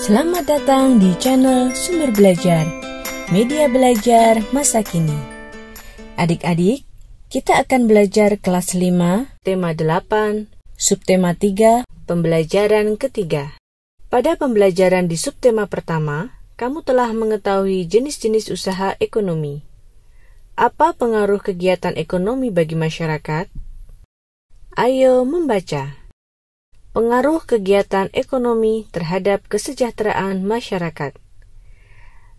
Selamat datang di channel Sumber Belajar, media belajar masa kini. Adik-adik, kita akan belajar kelas 5, tema 8, subtema 3, pembelajaran ketiga. Pada pembelajaran di subtema pertama, kamu telah mengetahui jenis-jenis usaha ekonomi. Apa pengaruh kegiatan ekonomi bagi masyarakat? Ayo membaca. Pengaruh kegiatan ekonomi terhadap kesejahteraan masyarakat.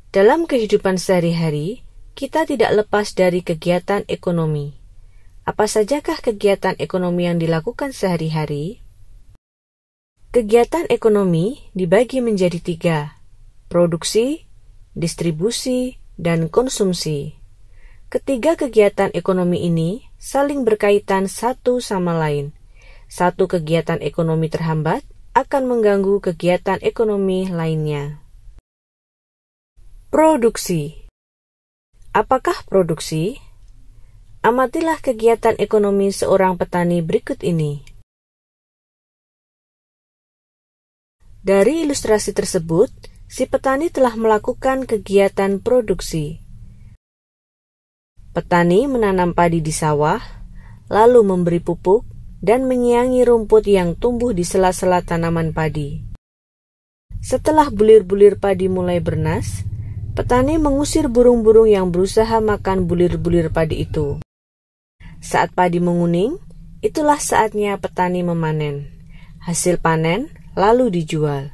Dalam kehidupan sehari-hari, kita tidak lepas dari kegiatan ekonomi. Apa sajakah kegiatan ekonomi yang dilakukan sehari-hari? Kegiatan ekonomi dibagi menjadi 3, produksi, distribusi, dan konsumsi. Ketiga kegiatan ekonomi ini saling berkaitan satu sama lain. Satu kegiatan ekonomi terhambat akan mengganggu kegiatan ekonomi lainnya. Produksi. Apakah produksi? Amatilah kegiatan ekonomi seorang petani berikut ini. Dari ilustrasi tersebut, si petani telah melakukan kegiatan produksi. Petani menanam padi di sawah, lalu memberi pupuk, dan menyiangi rumput yang tumbuh di sela-sela tanaman padi. Setelah bulir-bulir padi mulai bernas, petani mengusir burung-burung yang berusaha makan bulir-bulir padi itu. Saat padi menguning, itulah saatnya petani memanen. Hasil panen lalu dijual.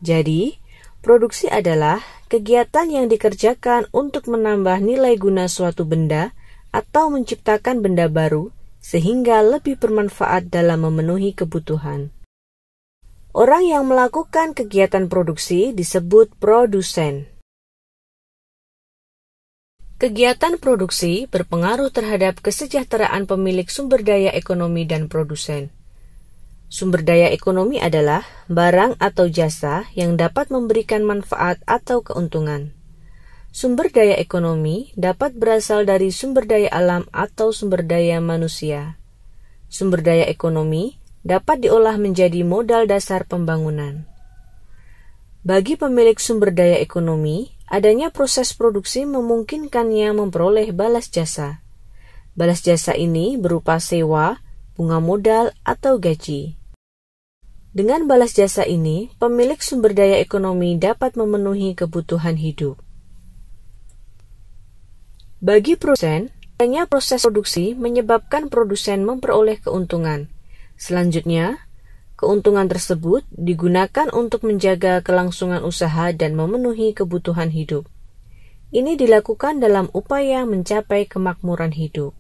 Jadi, produksi adalah kegiatan yang dikerjakan untuk menambah nilai guna suatu benda atau menciptakan benda baru sehingga lebih bermanfaat dalam memenuhi kebutuhan. Orang yang melakukan kegiatan produksi disebut produsen. Kegiatan produksi berpengaruh terhadap kesejahteraan pemilik sumber daya ekonomi dan produsen. Sumber daya ekonomi adalah barang atau jasa yang dapat memberikan manfaat atau keuntungan. Sumber daya ekonomi dapat berasal dari sumber daya alam atau sumber daya manusia. Sumber daya ekonomi dapat diolah menjadi modal dasar pembangunan. Bagi pemilik sumber daya ekonomi, adanya proses produksi memungkinkannya memperoleh balas jasa. Balas jasa ini berupa sewa, bunga modal, atau gaji. Dengan balas jasa ini, pemilik sumber daya ekonomi dapat memenuhi kebutuhan hidup. Bagi produsen, adanya proses produksi menyebabkan produsen memperoleh keuntungan. Selanjutnya, keuntungan tersebut digunakan untuk menjaga kelangsungan usaha dan memenuhi kebutuhan hidup. Ini dilakukan dalam upaya mencapai kemakmuran hidup.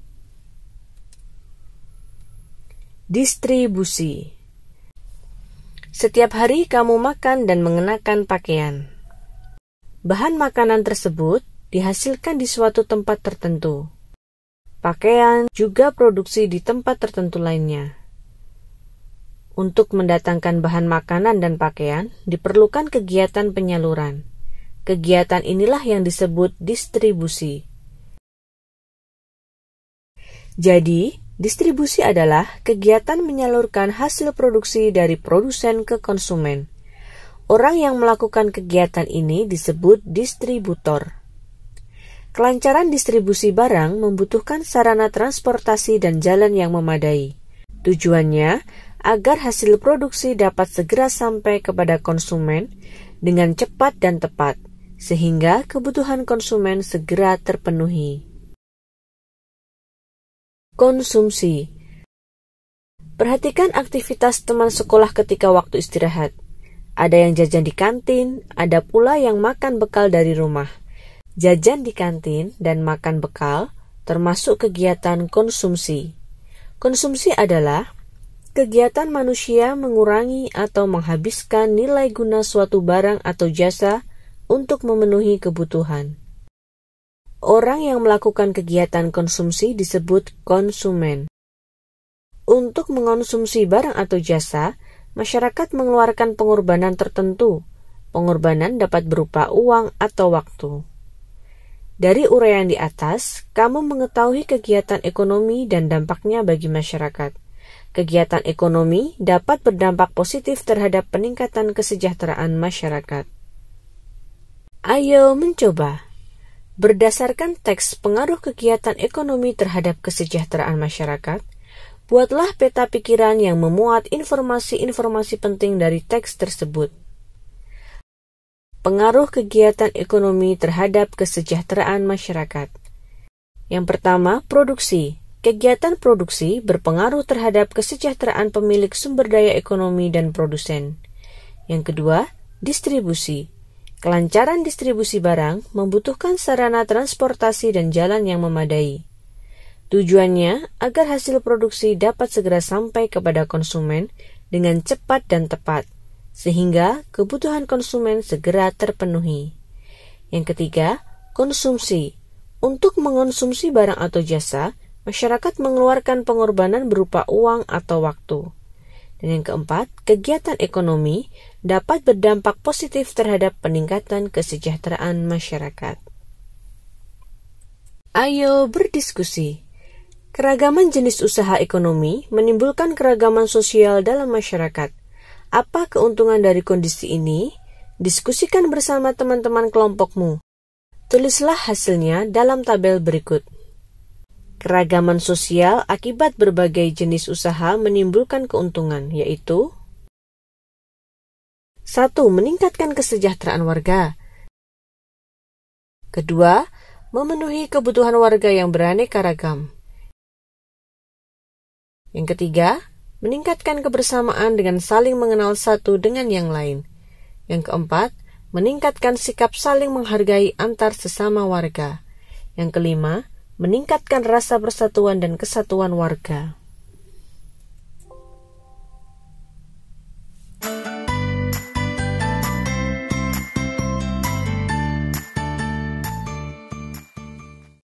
Distribusi. Setiap hari kamu makan dan mengenakan pakaian. Bahan makanan tersebut dihasilkan di suatu tempat tertentu. Pakaian juga produksi di tempat tertentu lainnya. Untuk mendatangkan bahan makanan dan pakaian, diperlukan kegiatan penyaluran. Kegiatan inilah yang disebut distribusi. Jadi, distribusi adalah kegiatan menyalurkan hasil produksi dari produsen ke konsumen. Orang yang melakukan kegiatan ini disebut distributor. Kelancaran distribusi barang membutuhkan sarana transportasi dan jalan yang memadai. Tujuannya agar hasil produksi dapat segera sampai kepada konsumen dengan cepat dan tepat, sehingga kebutuhan konsumen segera terpenuhi. Konsumsi. Perhatikan aktivitas teman sekolah ketika waktu istirahat. Ada yang jajan di kantin, ada pula yang makan bekal dari rumah. Jajan di kantin dan makan bekal termasuk kegiatan konsumsi. Konsumsi adalah kegiatan manusia mengurangi atau menghabiskan nilai guna suatu barang atau jasa untuk memenuhi kebutuhan. Orang yang melakukan kegiatan konsumsi disebut konsumen. Untuk mengonsumsi barang atau jasa, masyarakat mengeluarkan pengorbanan tertentu. Pengorbanan dapat berupa uang atau waktu. Dari uraian di atas, kamu mengetahui kegiatan ekonomi dan dampaknya bagi masyarakat. kegiatan ekonomi dapat berdampak positif terhadap peningkatan kesejahteraan masyarakat. Ayo mencoba. Berdasarkan teks pengaruh kegiatan ekonomi terhadap kesejahteraan masyarakat, buatlah peta pikiran yang memuat informasi-informasi penting dari teks tersebut. Pengaruh kegiatan ekonomi terhadap kesejahteraan masyarakat. Yang pertama, produksi. Kegiatan produksi berpengaruh terhadap kesejahteraan pemilik sumber daya ekonomi dan produsen. Yang kedua, distribusi. Kelancaran distribusi barang membutuhkan sarana transportasi dan jalan yang memadai. Tujuannya agar hasil produksi dapat segera sampai kepada konsumen dengan cepat dan tepat, sehingga kebutuhan konsumen segera terpenuhi. Yang ketiga, konsumsi. Untuk mengonsumsi barang atau jasa, masyarakat mengeluarkan pengorbanan berupa uang atau waktu. Dan yang keempat, kegiatan ekonomi dapat berdampak positif terhadap peningkatan kesejahteraan masyarakat. Ayo berdiskusi. Keragaman jenis usaha ekonomi menimbulkan keragaman sosial dalam masyarakat. Apa keuntungan dari kondisi ini? Diskusikan bersama teman-teman kelompokmu. Tulislah hasilnya dalam tabel berikut. Keragaman sosial akibat berbagai jenis usaha menimbulkan keuntungan, yaitu 1. Meningkatkan kesejahteraan warga. Kedua, memenuhi kebutuhan warga yang beraneka ragam. Yang ketiga, meningkatkan kebersamaan dengan saling mengenal satu dengan yang lain. Yang keempat, meningkatkan sikap saling menghargai antar sesama warga. Yang kelima, meningkatkan rasa persatuan dan kesatuan warga.